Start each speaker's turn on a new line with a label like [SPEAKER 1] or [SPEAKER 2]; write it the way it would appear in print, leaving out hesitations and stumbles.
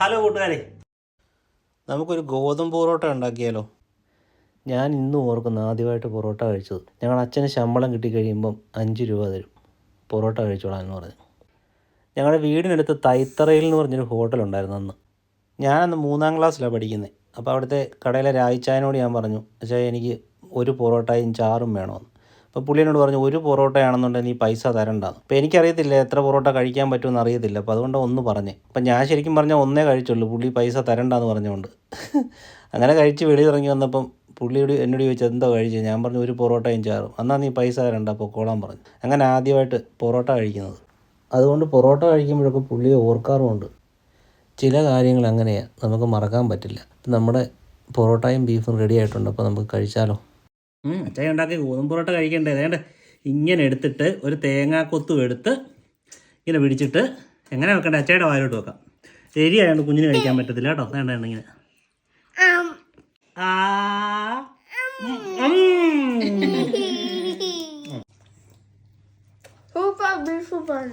[SPEAKER 1] Hello കൂട്ടുകാരെ, നമുക്കൊരു ഗോതമ്പ് പൊറോട്ട ഉണ്ടാക്കിയാലോ? ഞാൻ ഇന്നും ഓർക്കുന്നു ആദ്യമായിട്ട് പൊറോട്ട കഴിച്ചത്. ഞങ്ങളുടെ അച്ഛന് ശമ്പളം കിട്ടിക്കഴിയുമ്പം 5 രൂപ തരും പൊറോട്ട കഴിച്ചോളാം എന്ന് പറഞ്ഞു. ഞങ്ങളുടെ വീടിനടുത്ത് തൈത്തറയിൽ എന്ന് പറഞ്ഞൊരു ഹോട്ടലുണ്ടായിരുന്നു അന്ന്. ഞാനന്ന് 3ാം ക്ലാസ്സിലാണ് പഠിക്കുന്നത്. അപ്പോൾ അവിടുത്തെ കടയിലെ രായിച്ചായനോട് ഞാൻ പറഞ്ഞു, പക്ഷേ എനിക്ക് ഒരു പൊറോട്ടയും ചാറും വേണമെന്ന്. അപ്പോൾ പുള്ളി എന്നോട് പറഞ്ഞു, ഒരു പൊറോട്ടയാണെന്നുണ്ടെങ്കിൽ നീ പൈസ തരണ്ടാന്ന്. അപ്പോൾ എനിക്കറിയത്തില്ല എത്ര പൊറോട്ട കഴിക്കാൻ പറ്റുമെന്ന് അറിയത്തില്ല. അപ്പോൾ അതുകൊണ്ട് ഒന്ന് പറഞ്ഞേ. അപ്പം ഞാൻ ശരിക്കും പറഞ്ഞാൽ ഒന്നേ കഴിച്ചുള്ളൂ, പുള്ളി പൈസ തരണ്ടാന്ന് പറഞ്ഞുകൊണ്ട്. അങ്ങനെ കഴിച്ച് വെളിയിറങ്ങി വന്നപ്പം പുള്ളിയോട് എന്നോട് ചോദിച്ചു എന്തോ കഴിച്ചു. ഞാൻ പറഞ്ഞു ഒരു പൊറോട്ടയും ചാറും. എന്നാൽ നീ പൈസ തരണ്ട പൊക്കോളാൻ പറഞ്ഞു. അങ്ങനെ ആദ്യമായിട്ട് പൊറോട്ട കഴിക്കുന്നത്. അതുകൊണ്ട് പൊറോട്ട കഴിക്കുമ്പോഴൊക്കെ പുള്ളിയെ ഓർക്കാറുമുണ്ട്. ചില കാര്യങ്ങൾ അങ്ങനെയാണ്, നമുക്ക് മറക്കാൻ പറ്റില്ല. നമ്മുടെ പൊറോട്ടയും ബീഫും റെഡി ആയിട്ടുണ്ട്. അപ്പോൾ നമുക്ക് കഴിച്ചാലോ? അച്ചായ ഉണ്ടാക്കി ഗോതമ്പ് പൊറോട്ട കഴിക്കണ്ടേ? വേണ്ട, ഇങ്ങനെ എടുത്തിട്ട് ഒരു തേങ്ങാക്കൊത്തും എടുത്ത് ഇങ്ങനെ പിടിച്ചിട്ട് എങ്ങനെ വെക്കണ്ടേ? അച്ചായുടെ വായിലോട്ട് വെക്കാം. ശരിയായതുകൊണ്ട് കുഞ്ഞിന് കഴിക്കാൻ പറ്റത്തില്ല കേട്ടോ. വേണ്ട ഇങ്ങനെ
[SPEAKER 2] സൂപ്പർ.